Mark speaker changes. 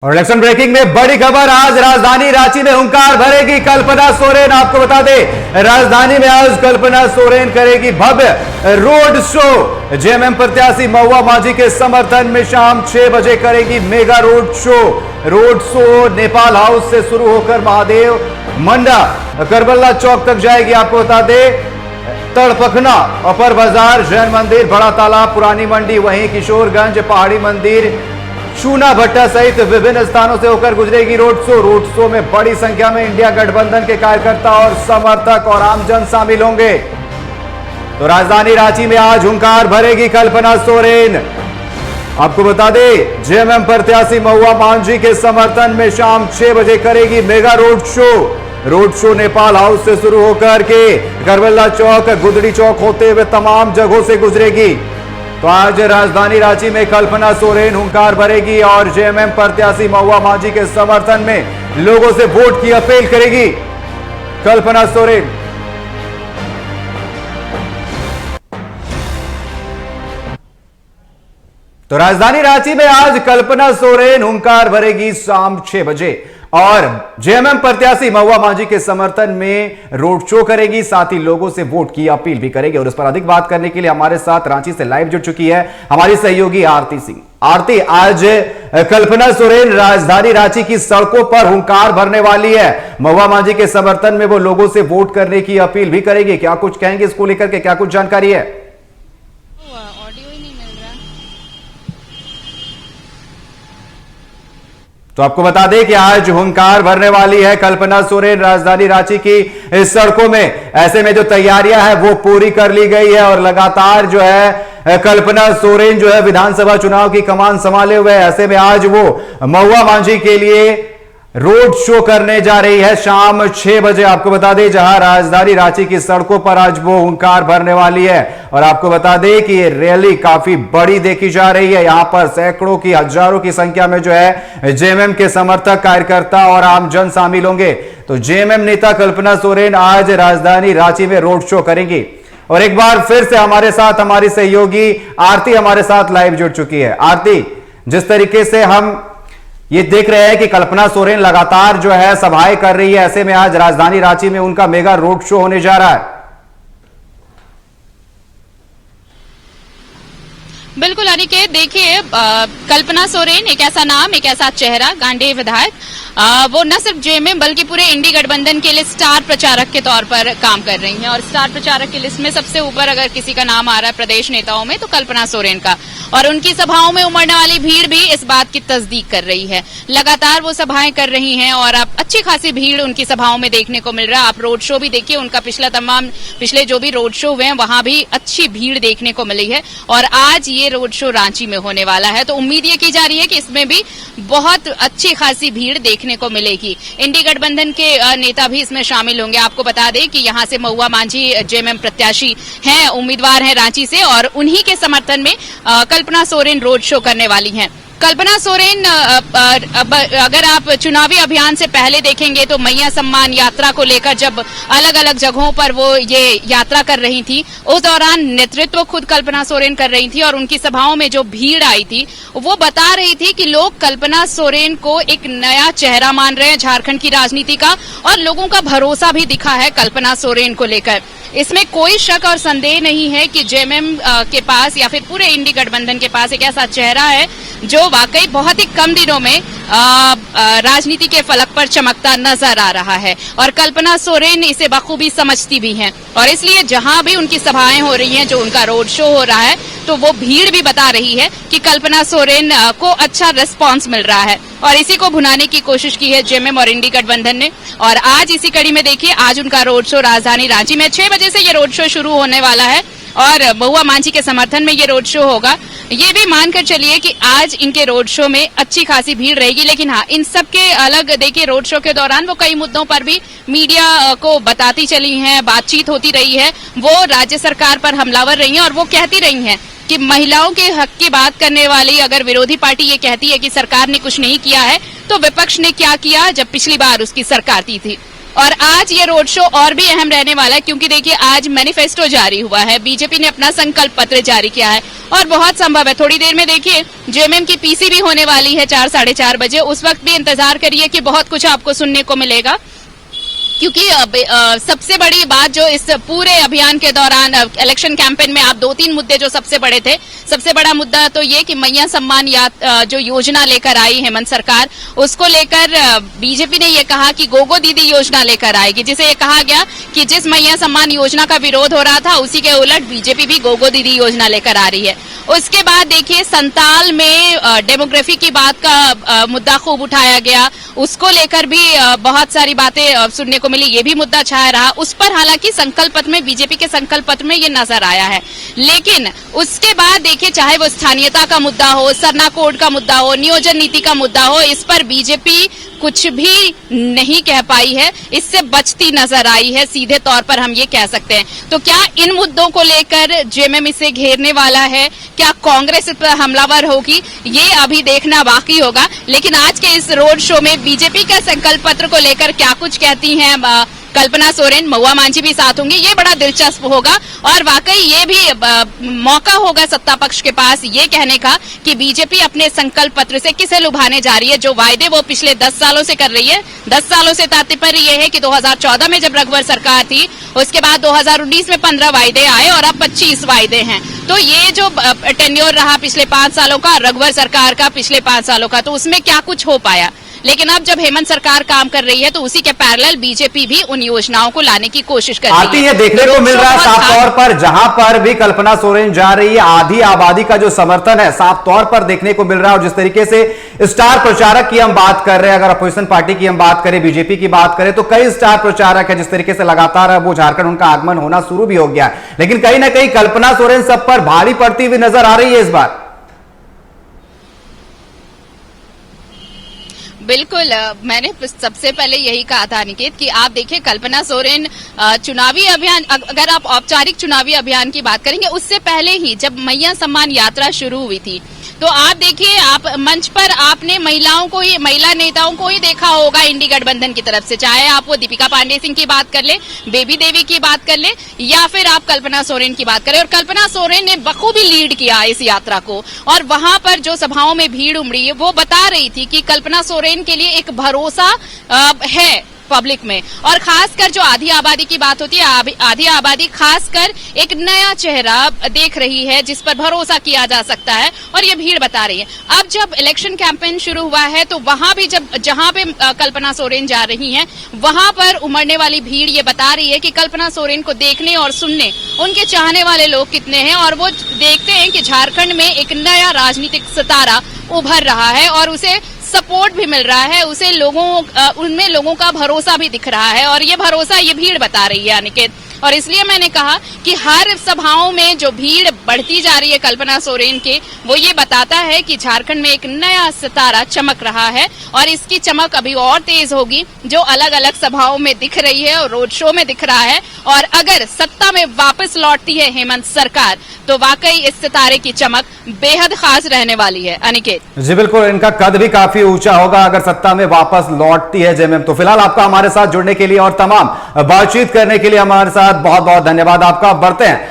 Speaker 1: और election breaking में बड़ी खबर, आज राजधानी रांची में हुंकार भरेगी कल्पना सोरेन। आपको बता दें, राजधानी में आज कल्पना सोरेन करेगी भव्य रोड शो। जेएमएम प्रत्याशी महुआ माझी के समर्थन में शाम 6 बजे करेगी mega road show. Road show Nepal house से शुरू होकर महादेव मंडा करबला चौक तक जाएगी। आपको बता दें, तड़पखना, अपर बाजार, जैन मंदिर, बड़ा तालाब, पुरानी मंडी, वहीं किशोरगंज, पहाड़ी मंदिर, चूना भट्टा सहित विभिन्न स्थानों से होकर गुजरेगी रोड शो। रोड शो में बड़ी संख्या में इंडिया गठबंधन के कार्यकर्ता और समर्थक और आमजन शामिल होंगे। तो राजधानी रांची में आज हुंकार भरेगी कल्पना सोरेन। आपको बता दें, जेएमएम प्रत्याशी महुआ माझी के समर्थन में शाम 6 बजे करेगी mega road show. Road show Nepal house से शुरू होकर के करबला चौक, गुदड़ी चौक होते हुए तमाम जगहों से गुजरेगी। तो आज राजधानी रांची में कल्पना सोरेन हुंकार भरेगी और जेएमएम प्रत्याशी महुआ माझी के समर्थन में लोगों से वोट की अपील करेगी कल्पना सोरेन। तो राजधानी रांची में आज कल्पना सोरेन हुंकार भरेगी शाम 6 बजे और जेएमएम प्रत्याशी महुआ माझी के समर्थन में रोड शो करेगी, साथ ही लोगों से वोट की अपील भी करेगी। और इस पर अधिक बात करने के लिए हमारे साथ रांची से लाइव जुड़ चुकी है हमारी सहयोगी आरती सिंह। आरती, आज कल्पना सोरेन राजधानी रांची की सड़कों पर हुंकार भरने वाली है। महुआ माझी के समर्थन में वो लोगों से वोट करने की अपील भी करेगी। क्या कुछ कहेंगे इसको लेकर के, क्या कुछ जानकारी है? तो आपको बता दें कि आज हुंकार भरने वाली है कल्पना सोरेन राजधानी रांची की इस सड़कों में। ऐसे में जो तैयारियां हैं वो पूरी कर ली गई है और लगातार जो है कल्पना सोरेन जो है विधानसभा चुनाव की कमान संभाले हुए है। ऐसे में आज वो महुआ माझी के लिए रोड शो करने जा रही है शाम 6 बजे। आपको बता दें, जहां राजधानी रांची की सड़कों पर आज वो हुंकार भरने वाली है। और आपको बता दें कि ये रैली काफी बड़ी देखी जा रही है। यहां पर सैकड़ों की, हजारों की संख्या में जो है जेएमएम के समर्थक, कार्यकर्ता और आमजन शामिल होंगे। तो जेएमएम नेता कल्पना सोरेन आज राजधानी रांची में रोड शो करेंगी। और एक बार फिर से हमारे साथ हमारी सहयोगी आरती हमारे साथ लाइव जुड़ चुकी है। आरती, जिस तरीके से हम ये देख रहे हैं कि कल्पना सोरेन लगातार जो है सभाएं कर रही है, ऐसे में आज राजधानी रांची में उनका मेगा रोड शो होने जा रहा है।
Speaker 2: बिल्कुल अनिकेत, देखिए कल्पना सोरेन एक ऐसा नाम, एक ऐसा चेहरा, गांडेय विधायक, वो न सिर्फ जेएमएम बल्कि पूरे इंडी गठबंधन के लिए स्टार प्रचारक के तौर पर काम कर रही हैं। और स्टार प्रचारक की लिस्ट में सबसे ऊपर अगर किसी का नाम आ रहा है प्रदेश नेताओं में तो कल्पना सोरेन का। और उनकी सभाओं में उमड़ने वाली भीड़ भी इस बात की तस्दीक कर रही है। लगातार वो सभाएं कर रही हैं और अब अच्छी खासी भीड़ उनकी सभाओं में देखने को मिल रहा है। आप रोड शो भी देखिए, उनका पिछले जो भी रोड शो हुए हैं वहां भी अच्छी भीड़ देखने को मिली है। और आज ये रोड शो रांची में होने वाला है, तो उम्मीद ये की जा रही है कि इसमें भी बहुत अच्छी खासी भीड़ देखने को मिलेगी। इंडी गठबंधन के नेता भी इसमें शामिल होंगे। आपको बता दें कि यहाँ से महुआ माझी जेएमएम प्रत्याशी हैं, उम्मीदवार हैं रांची से, और उन्हीं के समर्थन में कल्पना सोरेन रोड शो करने वाली हैं। कल्पना सोरेन अगर आप चुनावी अभियान से पहले देखेंगे तो मैया सम्मान यात्रा को लेकर जब अलग अलग जगहों पर वो ये यात्रा कर रही थी, उस दौरान नेतृत्व खुद कल्पना सोरेन कर रही थी। और उनकी सभाओं में जो भीड़ आई थी वो बता रही थी कि लोग कल्पना सोरेन को एक नया चेहरा मान रहे हैं झारखंड की राजनीति का, और लोगों का भरोसा भी दिखा है कल्पना सोरेन को लेकर। इसमें कोई शक और संदेह नहीं है कि जेएमएम के पास या फिर पूरे इंडी गठबंधन के पास एक ऐसा चेहरा है जो वाकई बहुत ही कम दिनों में राजनीति के फलक पर चमकता नजर आ रहा है। और कल्पना सोरेन इसे बखूबी समझती भी हैं, और इसलिए जहां भी उनकी सभाएं हो रही हैं, जो उनका रोड शो हो रहा है, तो वो भीड़ भी बता रही है कि कल्पना सोरेन को अच्छा रिस्पांस मिल रहा है। और इसी को भुनाने की कोशिश की है जेएमएम और इंडी गठबंधन ने। और आज इसी कड़ी में देखिए, आज उनका रोड शो राजधानी रांची में 6 बजे से ये रोड शो शुरू होने वाला है और महुआ माझी के समर्थन में ये रोड शो होगा। ये भी मानकर चलिए कि आज इनके रोड शो में अच्छी खासी भीड़ रहेगी। लेकिन हाँ, इन सब के अलग देखिए, रोड शो के दौरान वो कई मुद्दों पर भी मीडिया को बताती चली हैं, बातचीत होती रही है। वो राज्य सरकार पर हमलावर रही हैं और वो कहती रही हैं कि महिलाओं के हक की बात करने वाली अगर विरोधी पार्टी ये कहती है कि सरकार ने कुछ नहीं किया है, तो विपक्ष ने क्या किया जब पिछली बार उसकी सरकार थी। और आज ये रोड शो और भी अहम रहने वाला है, क्योंकि देखिए आज मैनिफेस्टो जारी हुआ है, बीजेपी ने अपना संकल्प पत्र जारी किया है और बहुत संभव है थोड़ी देर में देखिए जेएमएम की पीसी भी होने वाली है 4 साढ़े 4 बजे। उस वक्त भी इंतजार करिए कि बहुत कुछ आपको सुनने को मिलेगा, क्योंकि सबसे बड़ी बात जो इस पूरे अभियान के दौरान इलेक्शन कैंपेन में आप 2-3 मुद्दे जो सबसे बड़े थे, सबसे बड़ा मुद्दा तो ये कि मैया सम्मान जो योजना लेकर आई हेमंत सरकार, उसको लेकर बीजेपी ने ये कहा कि गोगो दीदी योजना लेकर आएगी, जिसे ये कहा गया कि जिस मैया सम्मान योजना का विरोध हो रहा था उसी के उलट बीजेपी भी गोगो दीदी योजना लेकर आ रही है। उसके बाद देखिए संताल में डेमोग्राफी की बात का मुद्दा खूब उठाया गया, उसको लेकर भी बहुत सारी बातें सुनने को मिली, ये भी मुद्दा छाया रहा। उस पर हालांकि संकल्प पत्र में, बीजेपी के संकल्प पत्र में ये नजर आया है, लेकिन उसके बाद देखिए चाहे वो स्थानीयता का मुद्दा हो, सरना कोड का मुद्दा हो, नियोजन नीति का मुद्दा हो, इस पर बीजेपी कुछ भी नहीं कह पाई है, इससे बचती नजर आई है, सीधे तौर पर हम ये कह सकते हैं। तो क्या इन मुद्दों को लेकर जेएमएम इसे घेरने वाला है, क्या कांग्रेस इस पर हमलावर होगी, ये अभी देखना बाकी होगा। लेकिन आज के इस रोड शो में बीजेपी के संकल्प पत्र को लेकर क्या कुछ कहती हैं कल्पना सोरेन, महुआ मांझी भी साथ होंगी, ये बड़ा दिलचस्प होगा और वाकई ये भी मौका होगा सत्ता पक्ष के पास ये कहने का कि बीजेपी अपने संकल्प पत्र से किसे लुभाने जा रही है। जो वायदे वो पिछले 10 सालों से कर रही है, 10 सालों से तात्पर्य ये है कि 2014 में जब रघुवर सरकार थी, उसके बाद 2019 में 15 वायदे आए और अब 25 वायदे हैं। तो ये जो टेन्योर रहा पिछले 5 सालों का, रघुवर सरकार का पिछले 5 सालों का, तो उसमें क्या कुछ हो पाया। लेकिन अब जब हेमंत सरकार काम कर रही है तो उसी के पैरेलल बीजेपी भी उन योजनाओं को लाने की कोशिश कर रही है।
Speaker 1: देखने को मिल रहा है साफ तौर पर, जहां पर भी कल्पना सोरेन जा रही है आधी आबादी का जो समर्थन है साफ तौर पर देखने को मिल रहा है। और जिस तरीके से स्टार प्रचारक की हम बात कर रहे हैं, अगर अपोजिशन पार्टी की हम बात करें, बीजेपी की बात करें, तो कई स्टार प्रचारक है, जिस तरीके से लगातार वो झारखंड उनका आगमन होना शुरू भी हो गया, लेकिन कहीं ना कहीं कल्पना सोरेन सब पर भारी पड़ती हुई नजर आ रही है इस बार।
Speaker 2: बिल्कुल, मैंने सबसे पहले यही कहा था निकेत कि आप देखिए कल्पना सोरेन चुनावी अभियान, अगर आप औपचारिक चुनावी अभियान की बात करेंगे, उससे पहले ही जब मैया सम्मान यात्रा शुरू हुई थी तो आप देखिए, आप मंच पर आपने महिलाओं को ही, महिला नेताओं को ही देखा होगा इंडी गठबंधन की तरफ से, चाहे आप वो दीपिका पांडे सिंह की बात कर ले, बेबी देवी की बात कर ले, या फिर आप कल्पना सोरेन की बात करें। और कल्पना सोरेन ने बखूबी लीड किया इस यात्रा को, और वहां पर जो सभाओं में भीड़ उमड़ी है वो बता रही थी कि कल्पना सोरेन के लिए एक भरोसा है पब्लिक में। और खासकर जो आधी आबादी की बात होती है, आधी आबादी खासकर एक नया चेहरा देख रही है जिस पर भरोसा किया जा सकता है, और ये भीड़ बता रही है। अब जब इलेक्शन कैंपेन शुरू हुआ है तो वहां भी जहां पे कल्पना सोरेन जा रही हैं, वहां पर उमड़ने वाली भीड़ ये बता रही है कि कल्पना सोरेन को देखने और सुनने उनके चाहने वाले लोग कितने हैं, और वो देखते हैं कि झारखंड में एक नया राजनीतिक सितारा उभर रहा है और उसे सपोर्ट भी मिल रहा है, उसे उनमें लोगों का भरोसा भी दिख रहा है, और ये भरोसा ये भीड़ बता रही है अनिकेत। और इसलिए मैंने कहा कि हर सभाओं में जो भीड़ बढ़ती जा रही है कल्पना सोरेन के, वो ये बताता है कि झारखंड में एक नया सितारा चमक रहा है, और इसकी चमक अभी और तेज होगी जो अलग अलग सभाओं में दिख रही है और रोड शो में दिख रहा है। और अगर सत्ता में वापस लौटती है हेमंत सरकार तो वाकई इस सितारे की चमक बेहद खास रहने वाली है अनिकेत।
Speaker 1: जी बिल्कुल, इनका कद भी काफी ऊंचा होगा अगर सत्ता में वापस लौटती है जेएमएम। तो फिलहाल आपका हमारे साथ जुड़ने के लिए और तमाम बातचीत करने के लिए हमारे साथ बहुत बहुत धन्यवाद आपका। बढ़ते हैं